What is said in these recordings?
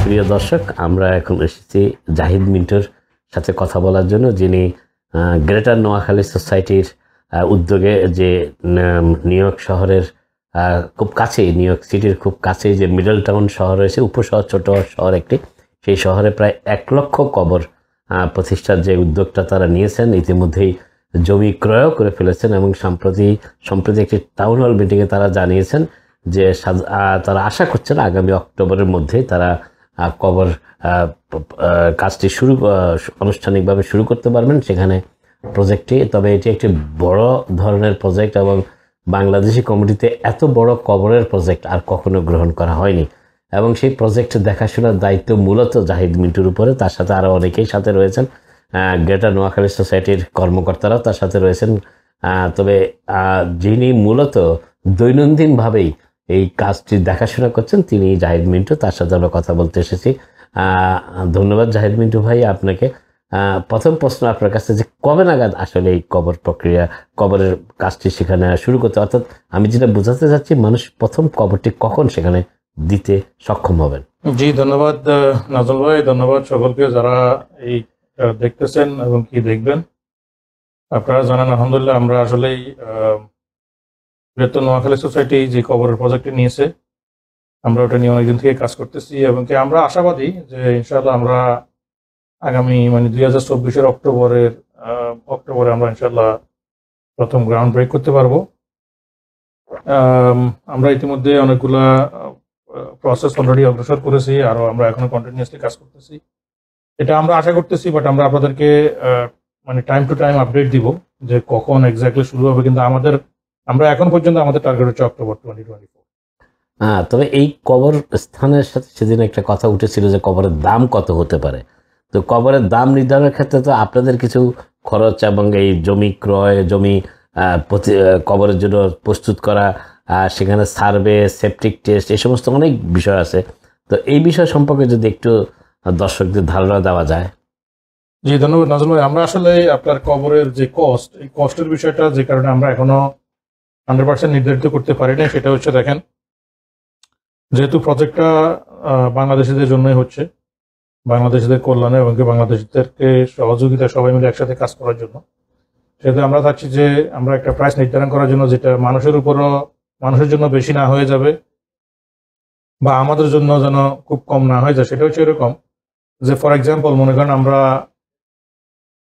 প্রিয় দর্শক, আমরা এখন এসেছি জাহিদ মিন্টুর সাথে কথা বলার জন্য, যিনি গ্রেটার নোয়াখালী সোসাইটির উদ্যোগে যে নিউ ইয়র্ক শহরের খুব কাছেই, নিউ ইয়র্ক সিটির খুব কাছেই যে মিডল টাউন শহর রয়েছে, উপশহর, ছোট শহর একটি, সেই শহরে প্রায় 1 লক্ষ কবর প্রতিষ্ঠার যে উদ্যোগটা তারা নিয়েছেন, ইতিমধ্যেই জমি ক্রয়ও করে ফেলেছেন এবং সম্প্রতি একটি টাউন হল মিটিংয়ে তারা জানিয়েছেন যে তারা আশা করছেন আগামী অক্টোবরের মধ্যেই তারা কবর কাজটি আনুষ্ঠানিকভাবে শুরু করতে পারবেন সেখানে প্রজেক্টটি। তবে এটি একটি বড় ধরনের প্রজেক্ট এবং বাংলাদেশি কমিটিতে এত বড় কবরের প্রজেক্ট আর কখনো গ্রহণ করা হয়নি এবং সেই প্রজেক্ট দেখাশোনার দায়িত্ব মূলত জাহিদ মিন্টুর উপরে। তার সাথে আরও অনেকেই সাথে রয়েছেন, গ্রেটার নোয়াখালী সোসাইটির কর্মকর্তারাও তার সাথে রয়েছেন। তবে যিনি মূলত দৈনন্দিনভাবেই এই কাজটি দেখাশোনা করছেন তিনি জাহিদ মিন্টু। তার সাথে আমরা কথা বলতে এসেছি। ধন্যবাদ জাহিদ মিন্টু ভাই আপনাকে। প্রথম প্রশ্ন আপনার কাছে, যে কবে নাগাদ আসলে এই কবরের কাজটি সেখানে শুরু করতে, অর্থাৎ আমি যেটা বোঝাতে চাচ্ছি, মানুষ প্রথম কবরটি কখন সেখানে দিতে সক্ষম হবেন? জি, ধন্যবাদ নাজল ভাই, ধন্যবাদ সকলকে যারা এই দেখতেছেন এবং কি দেখবেন। আপনারা জানেন আলহামদুলিল্লাহ আমরা আসলেই বৃহত্তর নোয়াখালী সোসাইটি যে কবরের প্রজেক্টটি নিয়েছে, আমরা ওটা নিয়ে অনেকদিন থেকে কাজ করতেছি এবং কি আমরা আশাবাদী যে ইনশাআল্লাহ আমরা আগামী 2024-এর অক্টোবরে আমরা ইনশাআল্লাহ প্রথম গ্রাউন্ড ব্রেক করতে পারবো। আমরা ইতিমধ্যে অনেকগুলা প্রসেস অলরেডি অগ্রসর করেছি, আরো আমরা এখনো কন্টিনিউয়াসলি কাজ করতেছি। এটা আমরা আশা করতেছি, বাট আমরা আপনাদেরকে টাইম টু টাইম আপডেট দিব যে কখন এক্স্যাক্টলি শুরু হবে। কিন্তু আমরা এখন পর্যন্ত আমাদের টার্গেট হচ্ছে অক্টোবর 2024। তবে এই কবর স্থানের সাথে সেদিন একটা কথা উঠেছিল যে কবরের দাম কত হতে পারে। তো কবরের দাম নির্ধারণের ক্ষেত্রে তো আপনাদের কিছু খরচ এবং এই জমি ক্রয়, জমি কবরের জন্য প্রস্তুত করা, সেখানে সার্ভে, সেপটিক টেস্ট, এই সমস্ত অনেক বিষয় আছে। তো এই বিষয় সম্পর্কে যদি একটু দর্শকদের ধারণা দেওয়া যায়। জি, ধন্যবাদ নাজল ভাই। আমরা আসলে আপনার কবরের যে কস্ট, এই কস্টের বিষয়টা যে কারণে আমরা এখনো 100% নির্ধারিত করতে পারি না, সেটা হচ্ছে দেখেন, যেহেতু প্রজেক্টটা বাংলাদেশিদের জন্যই হচ্ছে, বাংলাদেশিদের কল্যাণে এবং বাংলাদেশিদেরকে সহযোগিতা, সবাই মিলে একসাথে কাজ করার জন্য, সেহেতু আমরা চাচ্ছি যে আমরা একটা প্রাইস নির্ধারণ করার জন্য যেটা মানুষের জন্য বেশি না হয়ে যাবে বা আমাদের জন্য যেন খুব কম না হয়ে যায়। সেটা হচ্ছে এরকম যে, ফর এক্সাম্পল মনে করেন আমরা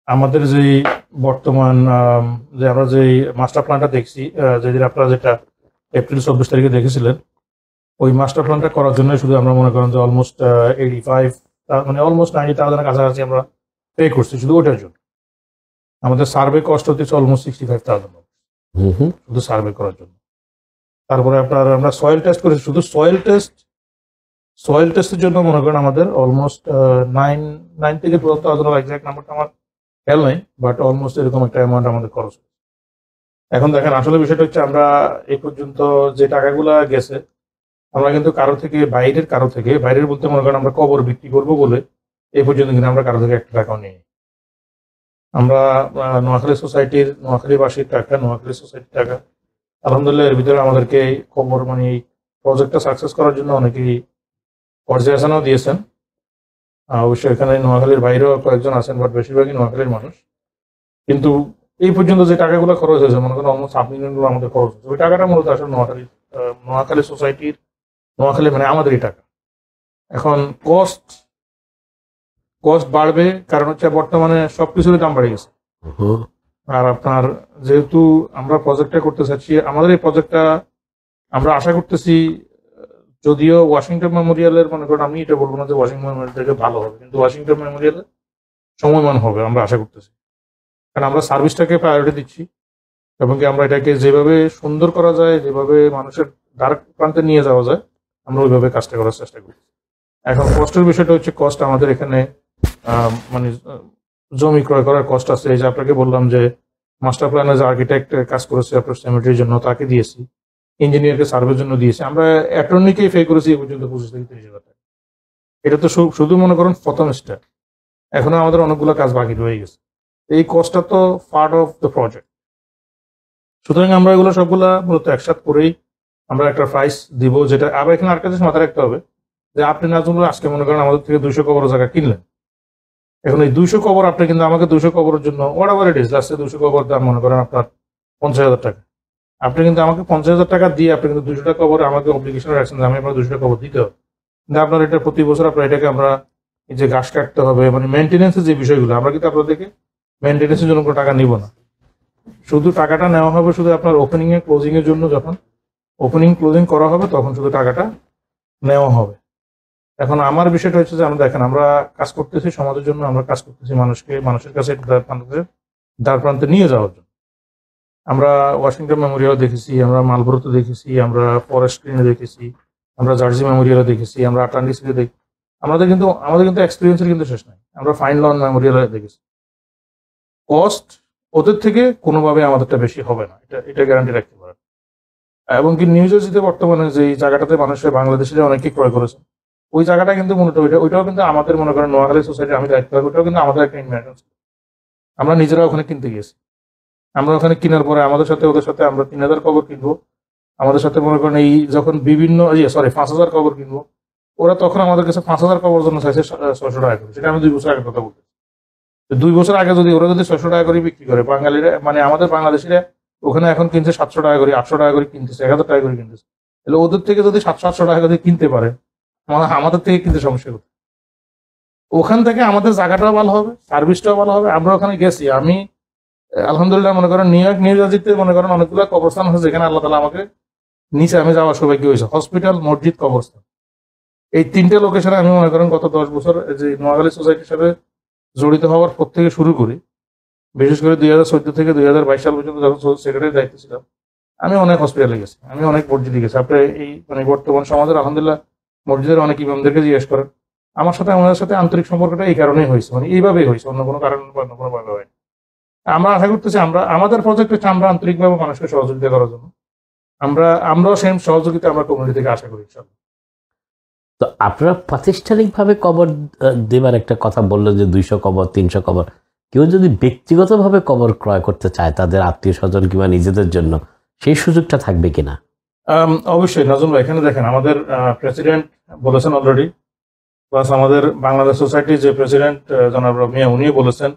আমাদের যেই বর্তমান আমরা যেই মাস্টার প্ল্যানটা দেখছি, যেদিন আপনারা যেটা এপ্রিল 24 তারিখে দেখেছিলেন, ওই মাস্টার প্ল্যানটা করার জন্য শুধু আমরা মনে করেন যে অলমোস্ট 90,000 কাছাকাছি আমরা পে করছি শুধু ওটার জন্য। আমাদের সার্ভে কস্ট হচ্ছে অলমোস্ট 65,000 শুধু সার্ভে করার জন্য। তারপরে আমরা সয়েল টেস্ট করেছি, শুধু সয়েল টেস্টের জন্য মনে করেন আমাদের অলমোস্ট 9 থেকে 12,000, এক্সাক্ট নাম্বারটা আমার খেয়াল নেই, বাট অলমোস্ট এরকম একটা অ্যামাউন্ট আমাদের খরচ। এখন দেখেন আসলে বিষয়টা হচ্ছে, আমরা এই পর্যন্ত যে টাকাগুলা গেছে, আমরা কিন্তু বাইরের বলতে মনে করেন আমরা কবর বিক্রি করবো বলে এই পর্যন্ত কিন্তু আমরা কারো থেকে 1 টাকাও নিই। আমরা নোয়াখালীবাসীর টাকা, নোয়াখালী সোসাইটির টাকা, আলহামদুলিল্লাহ এর ভিতরে আমাদেরকে কবর এই প্রজেক্টটা সাকসেস করার জন্য অনেকেই পর্যালোচনাও দিয়েছেন। অবশ্যই এখানে নোয়াখালীর বাইরেও কয়েকজন আছেন, বাট বেশিরভাগই নোয়াখালীর মানুষ। কিন্তু এই পর্যন্ত যে টাকাগুলো খরচ হয়েছে, মনে করেন অলমোস্ট $5 million আমাদের খরচ হয়েছে। ওই টাকাটা মূলত আসলে নোয়াখালী সোসাইটির, নোয়াখালী আমাদেরই টাকা। এখন কস্ট বাড়বে, কারণ হচ্ছে বর্তমানে সবকিছুরই দাম বেড়ে গেছে। আর আপনার যেহেতু আমরা প্রজেক্টটা করতে চাচ্ছি, আমাদের এই প্রজেক্টটা আমরা আশা করতেছি, যদিও ওয়াশিংটন মেমোরিয়ালের মনে করেন, আমি এটা বলবো না যে ওয়াশিংটন মেমোরিয়াল থেকে ভালো হবে, কিন্তু ওয়াশিংটন মেমোরিয়ালের সময়মান হবে আমরা আশা করতেছি। কারণ আমরা সার্ভিসটাকে প্রায়োরিটি দিচ্ছি এবং আমরা এটাকে যেভাবে সুন্দর করা যায়, যেভাবে মানুষের দ্বার প্রান্তে নিয়ে যাওয়া যায়, আমরা ওইভাবে কাজটা করার চেষ্টা করি। এখন কষ্টের বিষয়টা হচ্ছে, কষ্ট আমাদের এখানে জমি ক্রয় করার কষ্ট আছে। এই যে আপনাকে বললাম যে মাস্টার প্ল্যানে যে আর্কিটেক্ট কাজ করেছে আপনার সেমেট্রির জন্য, তাকে দিয়েছি, ইঞ্জিনিয়ারকে সার্ভের জন্য দিয়েছি, আমরা অ্যাটর্নিকেই পে করেছি এই পর্যন্ত 25 থেকে 30,000 টাকা। এটা তো শুধু মনে করেন প্রথম স্টেপ, এখনো আমাদের অনেকগুলো কাজ বাকি রয়ে গেছে। এই কষ্টটা তো পার্ট অফ দ্য প্রজেক্ট। সুতরাং আমরা এগুলো সবগুলা মূলত একসাথে করেই আমরা একটা প্রাইস দিব, যেটা আবার এখানে আরেকটা জিনিস মাথায় রাখতে হবে যে আপনি নাজমুল আজকে মনে করেন আমাদের থেকে 200 কবর জায়গা কিনলেন, এখন এই 200 কবর আপনি কিন্তু আমাকে 200 কবরের জন্য হোয়াট এভার ইট ইজ, লাস্টে 200 কবর দাম মনে করেন আপনার 50,000 টাকা, আপনি কিন্তু আমাকে 50,000 টাকা দিয়ে আপনি কিন্তু 200 টাকা কবর আমাকে অব্লিগেশন রাখছেন যে আমি আপনার 200 টাকা কবর দিতে হবে। কিন্তু আপনার এটা প্রতি বছর আপনার এটাকে আমরা এই যে ঘাস কাটতে হবে, মানে মেনটেন্যান্সের যে বিষয়গুলো, আমরা কিন্তু আপনাদেরকে মেনটেন্যান্সের জন্য কোনো টাকা নিব না, শুধু টাকাটা নেওয়া হবে শুধু আপনার ওপেনিং এ ক্লোজিং এর জন্য, যখন ওপেনিং ক্লোজিং করা হবে তখন শুধু টাকাটা নেওয়া হবে। এখন আমার বিষয়টা হচ্ছে যে আমরা দেখেন আমরা কাজ করতেছি সমাজের জন্য, আমরা কাজ করতেছি মানুষের কাছে দ্বার প্রান্তে নিয়ে যাওয়ার জন্য। আমরা ওয়াশিংটন মেমোরিয়াল দেখেছি, আমরা মালবোরোতে দেখেছি, আমরা ফরেস্ট গ্রিনে দেখেছি, আমরা জার্জি মেমোরিয়ালে দেখেছি, আমরা আটলান্টিসে দেখি, আমাদের কিন্তু এক্সপিরিয়েন্সের কিন্তু শেষ নাই। আমরা ফাইন লন মেমোরিয়ালে দেখেছি, কস্ট ওদের থেকে কোনোভাবে আমাদেরটা বেশি হবে না, এটা গ্যারান্টি রাখতে পারেন। এবং কি নিউ জার্সিতে বর্তমানে যে জায়গাটাতে মানুষের বাংলাদেশিরা অনেকে ক্রয় করেছে, ওই জায়গাটা কিন্তু মূলত ওইটাও কিন্তু আমাদের মনে করেন নোয়াখালী সোসাইটি আমি দায়িত্ব রাখি, ওইটাও কিন্তু আমাদের একটা ইনভেস্টমেন্ট। আমরা নিজেরা ওখানে কিনতে গেছি, আমরা ওখানে কেনার পরে আমাদের সাথে ওদের সাথে আমরা 3,000 কবর কিনবো, আমাদের সাথে মনে করেন এই যখন বিভিন্ন 5,000 কবর কিনবো, ওরা তখন আমাদের কাছে 5,000 কবর জন্য চাইছে 600 টাকা করে। সেটা আমি 2 বছর আগে কথা বলতে, 2 বছর আগে যদি ওরা যদি 600 টাকা করে বিক্রি করে, বাঙালিরা মানে আমাদের বাংলাদেশিরা ওখানে এখন কিনছে 700 টাকা করে, 800 টাকা করে কিনতেছে, 1,000 টাকা করে কিনতেছে। তাহলে ওদের থেকে যদি 700-800 টাকা করে কিনতে পারে, আমাদের থেকে কিনতে সমস্যা করতে, ওখান থেকে আমাদের জায়গাটাও ভালো হবে, সার্ভিসটাও ভালো হবে। আমরা ওখানে গেছি, আমি আলহামদুলিল্লাহ মনে করেন নিউ জার্সিতে মনে করেন অনেকগুলো কবরস্থান হয়েছে যেখানে আল্লাহ তাআলা আমাকে নিচে আমি যাওয়ার সৌভাগ্য হয়েছে, হসপিটাল, মসজিদ, কবরস্থান, এই 3টে লোকেশনে আমি মনে করেন গত 10 বছর যে নোয়াখালী সোসাইটির সাথে জড়িত হওয়ার পর থেকে শুরু করি, বিশেষ করে 2014 থেকে 2022 সাল পর্যন্ত যখন সেক্রেটারির দায়িত্ব ছিলাম, আমি অনেক হসপিটালে গেছি, আমি অনেক মসজিদে গেছি। আপনি এই মানে বর্তমান সমাজের আলহামদুলিল্লাহ মসজিদের অনেক ইমামদেরকে জিজ্ঞেস করেন, আমার সাথে আমাদের সাথে আন্তরিক সম্পর্কটা এই কারণেই হয়েছে, মানে এইভাবেই হয়েছে, অন্য কোনো কারণ অন্য কোনো ভাবে হয়। আমরা আশা করতেছি আমরা আমাদের প্রজেক্ট হচ্ছে আমরা আন্তরিকভাবে মানুষকে সহযোগিতা করার জন্য, আমরাও সেম সহযোগিতা আমরা কমিউনিটি থেকে আশা করি ইনশাআল্লাহ। তো আপনারা প্রাতিষ্ঠানিকভাবে কবর দেবার একটা কথা বললেন যে 200 কবর 300 কবর, কেউ যদি ব্যক্তিগতভাবে কবর ক্রয় করতে চায় তাদের আত্মীয় স্বজন কিংবা নিজেদের জন্য, সেই সুযোগটা থাকবে কিনা? অবশ্যই নাজমুল ভাই, এখানে দেখেন আমাদের প্রেসিডেন্ট বলেছেন অলরেডি, প্লাস আমাদের বাংলাদেশ সোসাইটির যে প্রেসিডেন্ট জনাব রমিয়া উনিও বলেছেন,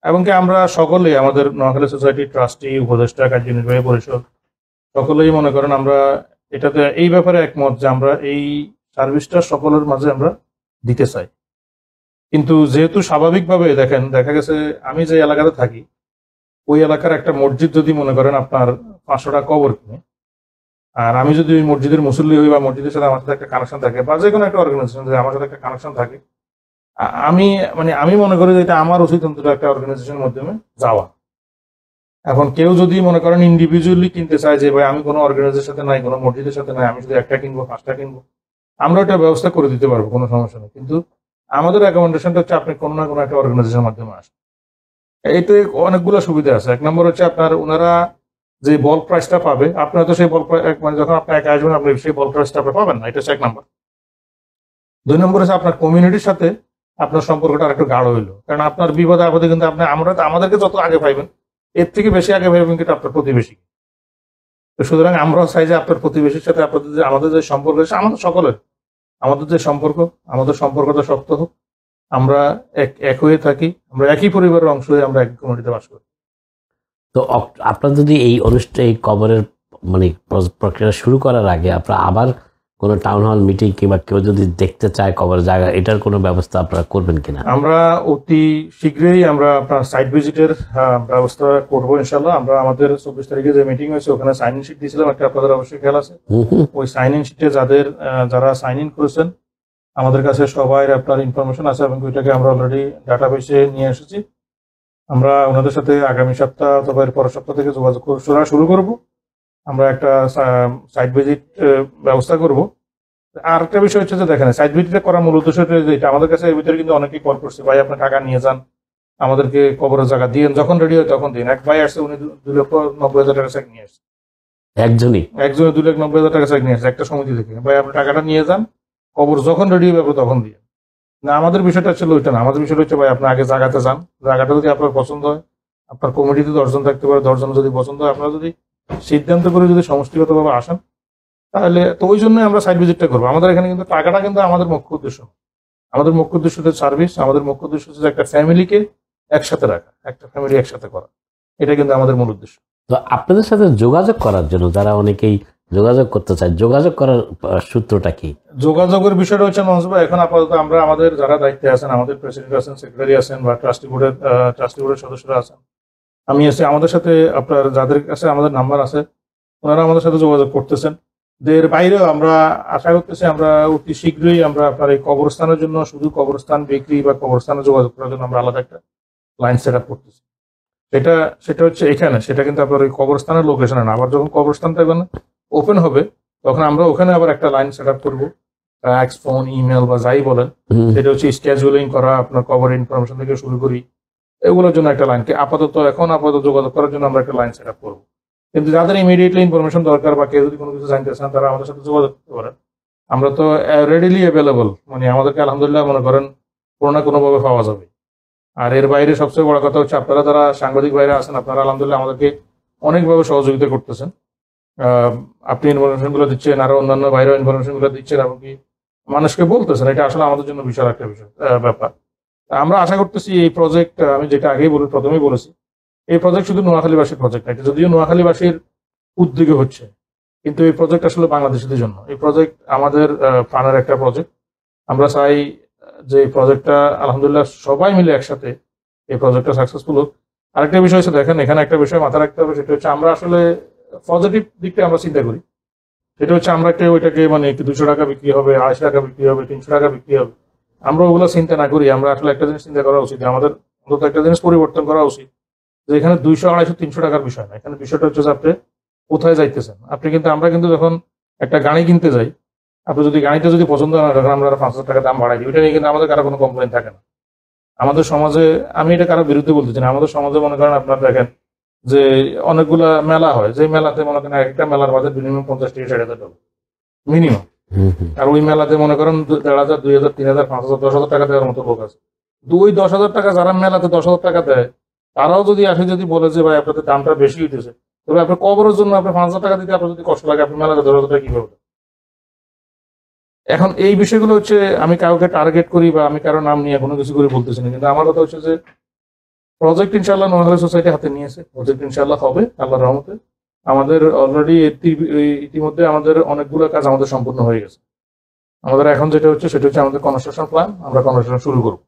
এবং কি আমরা সকলেই আমাদের নোয়াখালী সোসাইটি ট্রাস্টি, উপদেষ্টা, কার্যনির্বাহী পরিষদ সকলেই মনে করেন আমরা এটাতে এই ব্যাপারে একমত যে আমরা এই সার্ভিসটা সকলের মাঝে আমরা দিতে চাই। কিন্তু যেহেতু স্বাভাবিকভাবে দেখেন দেখা গেছে আমি যে এলাকাতে থাকি ওই এলাকার একটা মসজিদ যদি মনে করেন আপনার 500 টাকা কবর কিনে, আর আমি যদি ওই মসজিদের মুসল্লি হই বা মসজিদের সাথে আমার সাথে একটা কানেকশন থাকে বা যে কোনো একটা অর্গানাইজেশন যে আমার সাথে একটা কানেকশন থাকে, আমি মনে করি যে এটা আমার উচিত অন্তত একটা অর্গানাইজেশনের মাধ্যমে যাওয়া। এখন কেউ যদি মনে করেন ইন্ডিভিজুয়ালি কিনতে চায় যে ভাই আমি কোনো অর্গানাইজেশনের সাথে নাই, কোনো মসজিদের সাথে নাই, আমি শুধু একটা কিনবো, 5টা কিনবো, আমরা একটা ব্যবস্থা করে দিতে পারবো, কোনো সমস্যা নেই। কিন্তু আমাদের রেকমেন্ডেশনটা হচ্ছে আপনি কোনো না কোনো একটা অর্গানাইজেশনের মাধ্যমে আসেন। এতে অনেকগুলো সুবিধা আছে। 1 নম্বর হচ্ছে আপনার ওনারা যে বল প্রাইসটা পাবে, আপনার তো সেই বল মানে যখন আপনি একা আসবেন আপনি সেই বল প্রাইসটা আপনি পাবেন না, এটা হচ্ছে 1 নম্বর। 2 নম্বর হচ্ছে আপনার কমিউনিটির সাথে আপনার সম্পর্কটা একটু গাঢ় হইলো, কারণ আপনার বিপদে আপদে কিন্তু আপনি আমাদেরকে যত আগে পাইবেন এর থেকে বেশি আগে পাইবেন কিন্তু আপনার প্রতিবেশী। তো সুতরাং আমরাও চাই যে আপনার প্রতিবেশীর সাথে আপনাদের যে আমাদের যে সম্পর্ক, আমাদের সকলের আমাদের যে সম্পর্ক, আমাদের সম্পর্কটা শক্ত হোক, আমরা এক হয়ে থাকি, আমরা একই পরিবারের অংশ হয়ে আমরা একই কমিউনিটিতে বাস করি। তো আপনার যদি এই অনুষ্ঠানে এই কবরের মানে প্রক্রিয়া শুরু করার আগে আপনারা আবার কোনো টাউন হল মিটিং কিংবা কেউ যদি দেখতে চায় কবর জায়গা, এটার কোনো ব্যবস্থা আপনারা করবেন কিনা? আমরা অতি শীঘ্রই আমরা আপনার সাইট ভিজিটের ব্যবস্থা করবো ইনশাল্লাহ। আমরা আমাদের 24 তারিখে যে মিটিং হয়েছে ওখানে সাইন ইন শিট দিয়েছিলাম, একটা আপনাদের অবশ্যই খেয়াল আছে। ওই সাইন ইন শিটে যারা সাইন ইন করেছেন আমাদের কাছে সবাই আপনার ইনফরমেশন আছে, এবং ওইটাকে আমরা অলরেডি ডাটাবেসে নিয়ে এসেছি। আমরা ওনাদের সাথে আগামী সপ্তাহ অথবা এর পরের সপ্তাহ থেকে যোগাযোগ শুরু করব। আমরা একটা সাইট ভিজিট ব্যবস্থা করব। আর একটা বিষয় হচ্ছে যে দেখেন সাইট ভিজিট করার মূল উদ্দেশ্য যেটা, আমাদের কাছে এর ভিতরে কিন্তু অনেকেই কল করছে, ভাই আপনি টাকা নিয়ে যান, আমাদেরকে কবরের জায়গা দিন, যখন রেডি হয় তখন দিন। এক ভাই আসছে, উনি 2,90,000 টাকা চেক নিয়ে আসছে, একজনে 2,90,000 টাকা চেক নিয়ে আসছে একটা সমিতি থেকে। ভাই আপনি টাকাটা নিয়ে যান, কবর যখন রেডি হবে তখন দিয়ে না। আমাদের বিষয়টা ছিল ওইটা না, আমাদের বিষয়টা হচ্ছে ভাই আপনি আগে জায়গাতে যান, জায়গাটা যদি আপনার পছন্দ হয়, আপনার কমিটিতে 10 জন থাকতে পারে, 10 জন যদি পছন্দ হয়, আপনারা যদি সিদ্ধান্ত করে যদি সমষ্টিগতভাবে আসেন তাহলে তো ওই জন্য আমরা সাইট ভিজিটটা করবো। আমাদের এখানে কিন্তু টাকাটা কিন্তু আমাদের মুখ্য উদ্দেশ্য না। আমাদের মুখ্য উদ্দেশ্য হচ্ছে সার্ভিস, আমাদের মুখ্য উদ্দেশ্য হচ্ছে একটা ফ্যামিলিকে একসাথে রাখা, একটা ফ্যামিলি একসাথে করা, এটা কিন্তু আমাদের মূল উদ্দেশ্য। তো আপনাদের সাথে যোগাযোগ করার জন্য যারা অনেকেই যোগাযোগ করতে চায়, যোগাযোগ করার সূত্রটা কি? যোগাযোগের বিষয়টা হচ্ছে মনোজ ভাই, এখন আপাতত আমরা আমাদের যারা দায়িত্বে আছেন, আমাদের প্রেসিডেন্ট আছেন, সেক্রেটারি আছেন, বা ট্রাস্টি বোর্ডের সদস্যরা আছেন, আমি আছি, আমাদের সাথে আপনার যাদের কাছে আমাদের নাম্বার আছে ওনারা আমাদের সাথে যোগাযোগ করতেছেন। এর বাইরেও আমরা আশা করতেছি আমরা অতি শীঘ্রই আমরা আপনার এই কবরস্থানের জন্য, শুধু কবরস্থান বিক্রি বা কবরস্থানে যোগাযোগ করার জন্য আমরা আলাদা একটা লাইন সেট আপ করতেছি। সেটা হচ্ছে এখানে, সেটা কিন্তু আপনার ওই কবরস্থানের লোকেশনে না। আবার যখন কবরস্থানটা ওপেন হবে তখন আমরা ওখানে আবার একটা লাইন সেট আপ করবো, ফ্যাক্স, ফোন, ইমেল বা যাই বলেন, সেটা হচ্ছে স্কেজুলিং করা, আপনার কবর ইনফরমেশন থেকে শুরু করি, এগুলোর জন্য একটা লাইনকে আপাতত যোগাযোগ করার জন্য আমরা একটা লাইন সেট আপ করবো। কিন্তু যাদের ইমিডিয়েটলি ইনফরমেশন দরকার বা কেউ যদি কোনো কিছু জানতে চান তারা আমাদের সাথে যোগাযোগ করতে পারেন। আমরা তো রেডিলি অ্যাভেলেবল, মানে আমাদেরকে আলহামদুলিল্লাহ মনে করেন কোনো না কোনোভাবে পাওয়া যাবে। আর এর বাইরে সবচেয়ে বড় কথা হচ্ছে আপনারা যারা সাংবাদিক বাইরে আছেন, আপনারা আলহামদুলিল্লাহ আমাদেরকে অনেকভাবে সহযোগিতা করতেছেন। আপনি ইনফরমেশন গুলো দিচ্ছেন, আরো অন্যান্য বাইরেও ইনফরমেশন গুলো দিচ্ছেন, এমনকি মানুষকে বলতেছেন, এটা আসলে আমাদের জন্য বিশাল একটা ব্যাপার। আমরা আশা করতেছি এই প্রজেক্ট, আমি যেটা আগেই প্রথমেই বলেছি, এই প্রজেক্ট শুধু নোয়াখালীবাসীর প্রজেক্ট না, এটা যদিও নোয়াখালীবাসীর উদ্যোগে হচ্ছে, কিন্তু এই প্রজেক্ট আসলে বাংলাদেশিদের জন্য। এই প্রজেক্ট আমাদের প্রাণের একটা প্রজেক্ট। আমরা চাই যে এই প্রজেক্টটা আলহামদুলিল্লাহ সবাই মিলে একসাথে এই প্রজেক্টটা সাকসেসফুল হোক। আরেকটা বিষয় হচ্ছে, দেখেন এখানে একটা বিষয় মাথায় রাখতে হবে, সেটা হচ্ছে আমরা আসলে পজিটিভ দিকটা আমরা চিন্তা করি। সেটা হচ্ছে আমরা ওইটাকে মানে 200 টাকা বিক্রি হবে, 250 টাকা বিক্রি হবে, 300 টাকা বিক্রি হবে, আমরা ওগুলো চিন্তা না করি। আমরা আসলে একটা জিনিস চিন্তা করা উচিত, আমাদের অন্তত একটা জিনিস পরিবর্তন করা উচিত, যে এখানে 200, 250, 300 টাকার বিষয় না। এখানে বিষয়টা হচ্ছে যে আপনি কোথায় যাইতেছেন। আমরা কিন্তু যখন একটা গাড়ি কিনতে যাই, আপনি যদি গাড়িটা যদি পছন্দ না হয়, তখন আমরা 5,000 টাকা দাম বাড়াই দিই, ওইটা নিয়ে কিন্তু আমাদের কারো কোনো কমপ্লেন থাকে না। আমাদের সমাজে, আমি এটা কারো বিরুদ্ধে বলতেছি না, আমাদের সমাজে মনে করেন আপনার দেখেন যে অনেকগুলা মেলা হয়, যে মেলাতে মনে করেন একটা মেলার বাজেট মিনিমাম 50-60,000 টাকা মিনিমাম। আর ওই মেলাতে মনে করেন 1,500, 2,000, 3,000, 5,000, 10,000 টাকা দেওয়ার মতো লোক আছে। ওই 10,000 টাকা যারা মেলাতে 10,000 টাকা দেয়, তারাও যদি আসে যদি বলে যে ভাই আপনাদের দামটা বেশি হইতেছে, তবে আপনার কবরের জন্য আপনি 5,000 টাকা দিতে আপনার যদি কষ্ট লাগে, আপনি মেলাতে 10,000 টাকা কিভাবে? এখন এই বিষয়গুলো হচ্ছে, আমি কাউকে টার্গেট করি বা আমি কারো নাম নিয়ে কোনো কিছু করে বলতেছি না, কিন্তু আমার কথা হচ্ছে যে প্রজেক্ট ইনশাআল্লাহ নোয়াখালী সোসাইটি হাতে নিয়েছে, প্রজেক্ট ইনশাআল্লাহ হবে আল্লাহর রহমতে। আমাদের অলরেডি ইতিমধ্যে আমাদের অনেকগুলো কাজ আমাদের সম্পূর্ণ হয়ে গেছে। আমাদের এখন যেটা হচ্ছে সেটা হচ্ছে আমাদের কনস্ট্রাকশন প্ল্যান, আমরা কনস্ট্রাকশন শুরু করব,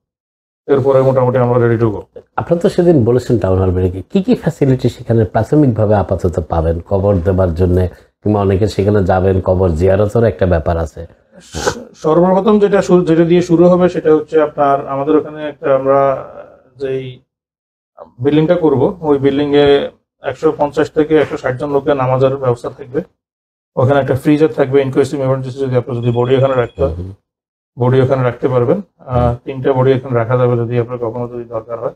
এরপরে মোটামুটি আমরা রেডি টু গো। আপনারা তো সেদিন বলেছেন টাউন হল ব্রেকে কি কি ফ্যাসিলিটি সেখানে প্রাথমিকভাবে আপাতত পাবেন কবর দেবার জন্য, কিংবা অনেকে সেখানে যাবেন, কবর জিয়ারতের একটা ব্যাপার আছে। সর্বপ্রথম যেটা দিয়ে শুরু হবে সেটা হচ্ছে আপনার আমাদের ওখানে একটা আমরা যেই বিল্ডিংটা করব, ওই বিল্ডিং এ 150 থেকে 160 জন লোকের নামাজের ব্যবস্থা থাকবে। ওখানে একটা ফ্রিজার থাকবে, ইনকোয়েস্টিভ এমার্জেন্সি যদি আপনার যদি বডি ওখানে রাখতে হয়, বডি ওখানে রাখতে পারবেন। 3টা বডি এখানে রাখা যাবে যদি আপনার কখনো যদি দরকার হয়।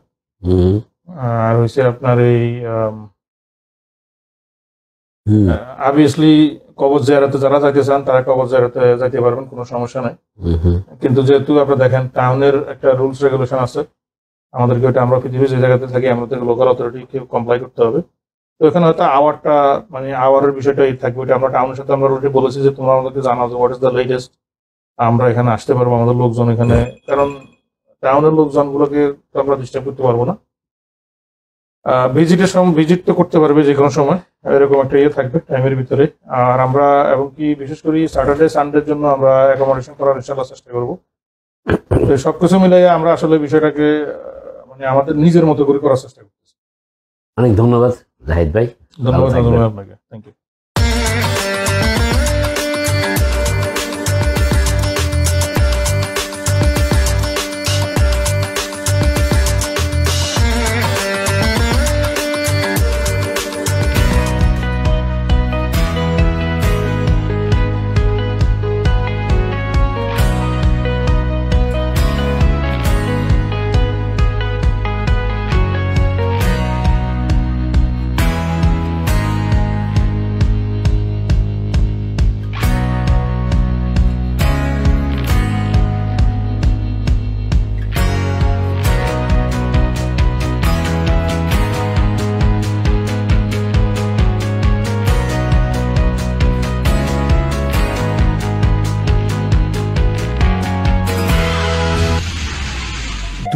আর হচ্ছে আপনার এই অবভিয়াসলি কবর জিয়ারতে যারা যাইতে চান তারা কবর জিয়ারতে যাইতে পারবেন, কোনো সমস্যা নাই। কিন্তু যেহেতু আপনারা দেখেন টাউনের একটা রুলস রেগুলেশন আছে, আমাদেরকে ওটা, আমরা পৃথিবীর যে জায়গাতে থাকি আমাদের লোকাল অথরিটিকে কমপ্লাই করতে হবে। তো এখানে হয়তো আওয়ারের বিষয়টা থাকবে, ওটা আমরা টাউনের সাথে আমরা অলরেডি বলেছি যে তোমরা আমাদেরকে জানাও যে হোয়াট ইজ দ্য লেটেস্ট, আমরা এখানে আসতে পারবো আমাদের লোকজন এখানে, কারণ টাউনের লোকজনগুলোকে তো আমরা ডিস্টার্ব করতে পারবো না। ভিজিট তো করতে পারবে যে কোনো সময়, এরকম একটা থাকবে টাইমের ভিতরে। আর আমরা এবং কি বিশেষ করে স্যাটারডে সানডের জন্য আমরা অ্যাকোমোডেশন করার ইনশাআল্লাহ চেষ্টা করবো। সবকিছু মিলাই আমরা আসলে বিষয়টাকে মানে আমাদের নিজের মতো করে করার চেষ্টা করতেছি। অনেক ধন্যবাদ জাহিদ ভাই। ধন্যবাদ আপনাকে, থ্যাংক ইউ।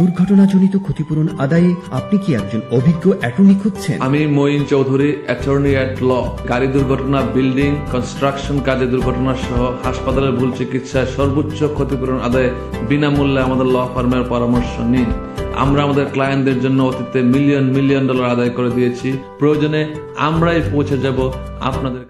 দুর্ঘটনাজনিত ক্ষতিপূরণ আদায়ে আপনি কি একজন অভিজ্ঞ অ্যাটর্নি খুঁজছেন? আমি Moin Chowdhury, attorney at law. গাড়ি দুর্ঘটনা, বিল্ডিং কনস্ট্রাকশন কাজে দুর্ঘটনা সহ হাসপাতালের ভুল চিকিৎসায় সর্বোচ্চ ক্ষতিপূরণ আদায়ে বিনামূল্যে আমাদের ল ফার্মের পরামর্শ নিন। আমরা আমাদের ক্লায়েন্টদের জন্য অতীতে মিলিয়ন মিলিয়ন ডলার আদায় করে দিয়েছি। প্রয়োজনে আমরাই পৌঁছে যাব আপনাদের